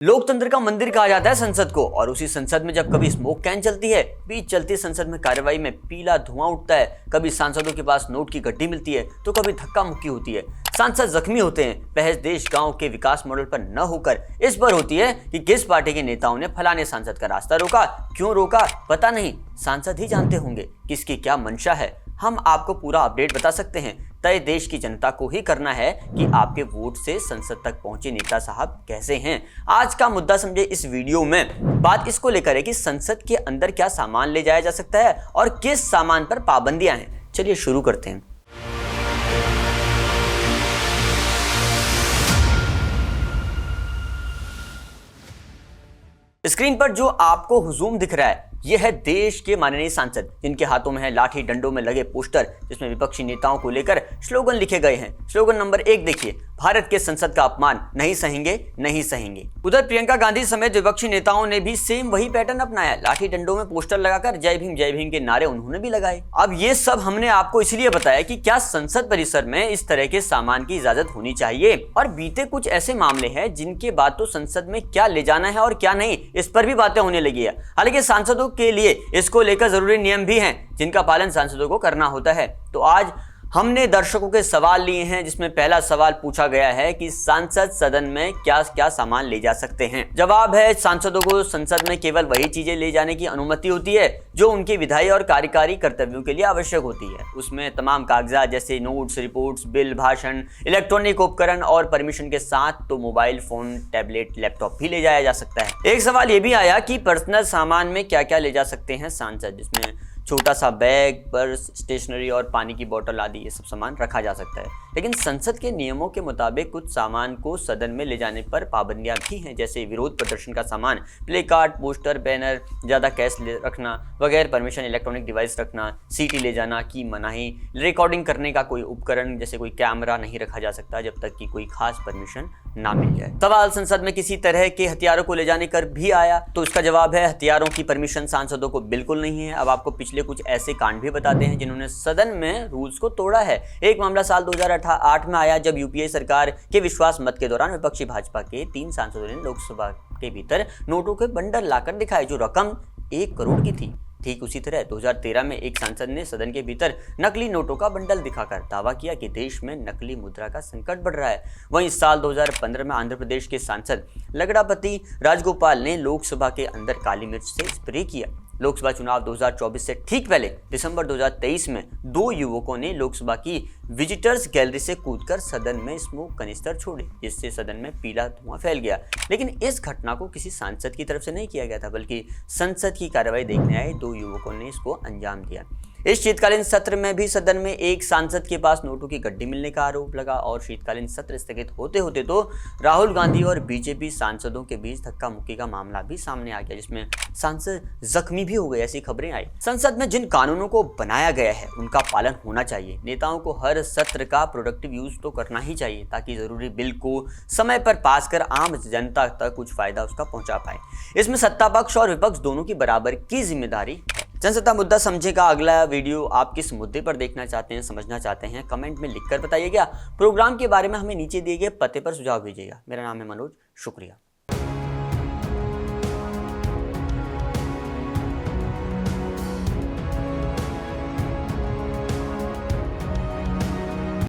लोकतंत्र का मंदिर कहा जाता है संसद को, और उसी संसद में जब कभी स्मोक कैन चलती है, बीच चलती संसद में कार्रवाई में पीला धुआं उठता है, कभी सांसदों के पास नोट की गड्डी मिलती है तो कभी धक्का मुक्की होती है, सांसद जख्मी होते हैं। बहस देश गांव के विकास मॉडल पर न होकर इस पर होती है कि किस पार्टी के नेताओं ने फलाने सांसद का रास्ता रोका, क्यों रोका पता नहीं, सांसद ही जानते होंगे किसकी क्या मंशा है। हम आपको पूरा अपडेट बता सकते हैं। तय देश की जनता को ही करना है कि आपके वोट से संसद तक पहुंचे नेता साहब कैसे हैं। आज का मुद्दा समझे इस वीडियो में बात इसको लेकर है कि संसद के अंदर क्या सामान ले जाया जा सकता है और किस सामान पर पाबंदियां हैं। चलिए शुरू करते हैं। स्क्रीन पर जो आपको हुजूम दिख रहा है यह है देश के माननीय सांसद, जिनके हाथों में है लाठी डंडों में लगे पोस्टर जिसमें विपक्षी नेताओं को लेकर स्लोगन लिखे गए हैं। स्लोगन नंबर 1 देखिए, भारत के संसद का अपमान नहीं सहेंगे, नहीं सहेंगे। उधर प्रियंका गांधी समेत विपक्षी नेताओं ने भी सेम वही पैटर्न अपनाया, लाठी डंडों में पोस्टर लगाकर जय भीम के नारे उन्होंने भी लगाए। अब ये सब हमने आपको इसलिए बताया कि क्या संसद परिसर में इस तरह के सामान की इजाजत होनी चाहिए, और बीते कुछ ऐसे मामले हैं जिनके बाद तो संसद में क्या ले जाना है और क्या नहीं, इस पर भी बातें होने लगी है। हालांकि सांसदों के लिए इसको लेकर जरूरी नियम भी हैं जिनका पालन सांसदों को करना होता है। तो आज हमने दर्शकों के सवाल लिए हैं, जिसमें पहला सवाल पूछा गया है कि सांसद सदन में क्या क्या सामान ले जा सकते हैं। जवाब है, सांसदों को संसद में केवल वही चीजें ले जाने की अनुमति होती है जो उनके विधायी और कार्यकारी कर्तव्यों के लिए आवश्यक होती है। उसमें तमाम कागजात जैसे नोट्स, रिपोर्ट्स, बिल, भाषण, इलेक्ट्रॉनिक उपकरण और परमिशन के साथ तो मोबाइल फोन, टैबलेट, लैपटॉप भी ले जाया जा सकता है। एक सवाल यह भी आया कि पर्सनल सामान में क्या क्या ले जा सकते हैं सांसद, जिसमें छोटा सा बैग, पर्स, स्टेशनरी और पानी की बोतल आदि ये सब सामान रखा जा सकता है। लेकिन संसद के नियमों के मुताबिक कुछ सामान को सदन में ले जाने पर पाबंदियां भी हैं, जैसे विरोध प्रदर्शन का सामान, प्ले कार्ड, पोस्टर, बैनर, ज़्यादा कैश रखना, बगैर परमिशन इलेक्ट्रॉनिक डिवाइस रखना, सीटी ले जाना की मनाही, रिकॉर्डिंग करने का कोई उपकरण जैसे कोई कैमरा नहीं रखा जा सकता जब तक कि कोई खास परमिशन ना मिल जाए। सवाल संसद में किसी तरह के हथियारों को ले जाने कर भी आया, तो इसका जवाब है हथियारों की परमिशन सांसदों को बिल्कुल नहीं है। अब आपको पिछले कुछ ऐसे कांड भी बताते हैं जिन्होंने सदन में रूल्स को तोड़ा है। एक मामला साल 2008 में आया, जब यूपीए सरकार के विश्वास मत के दौरान विपक्षी भाजपा के 3 सांसदों ने लोकसभा के भीतर नोटों के बंडल लाकर दिखाए जो रकम 1 करोड़ की थी। ठीक उसी तरह 2013 में एक सांसद ने सदन के भीतर नकली नोटों का बंडल दिखाकर दावा किया कि देश में नकली मुद्रा का संकट बढ़ रहा है। वहीं साल 2015 में आंध्र प्रदेश के सांसद लगड़ापति राजगोपाल ने लोकसभा के अंदर काली मिर्च से स्प्रे किया। लोकसभा चुनाव 2024 से ठीक पहले दिसंबर 2023 में 2 युवकों ने लोकसभा की विजिटर्स गैलरी से कूदकर सदन में स्मोक कनिस्टर छोड़े, जिससे सदन में पीला धुआं फैल गया। लेकिन इस घटना को किसी सांसद की तरफ से नहीं किया गया था, बल्कि संसद की कार्रवाई देखने आए 2 युवकों ने इसको अंजाम दिया। इस शीतकालीन सत्र में भी सदन में एक सांसद के पास नोटों की गड्डी मिलने का आरोप लगा, और शीतकालीन सत्र स्थगित होते होते तो राहुल गांधी और बीजेपी सांसदों के बीच धक्का मुक्की का मामला भी सामने आ गया, जिसमें सांसद जख्मी भी हो गए, ऐसी खबरें आई। संसद में जिन कानूनों को बनाया गया है उनका पालन होना चाहिए। नेताओं को हर सत्र का प्रोडक्टिव यूज तो करना ही चाहिए ताकि जरूरी बिल को समय पर पास कर आम जनता तक कुछ फायदा उसका पहुंचा पाए। इसमें सत्ता पक्ष और विपक्ष दोनों की बराबर की जिम्मेदारी है। जनसत्ता मुद्दा समझे का अगला वीडियो आप किस मुद्दे पर देखना चाहते हैं, समझना चाहते हैं, कमेंट में लिखकर बताइएगा। प्रोग्राम के बारे में हमें नीचे दिए गए पते पर सुझाव भेजिएगा। मेरा नाम है मनोज, शुक्रिया।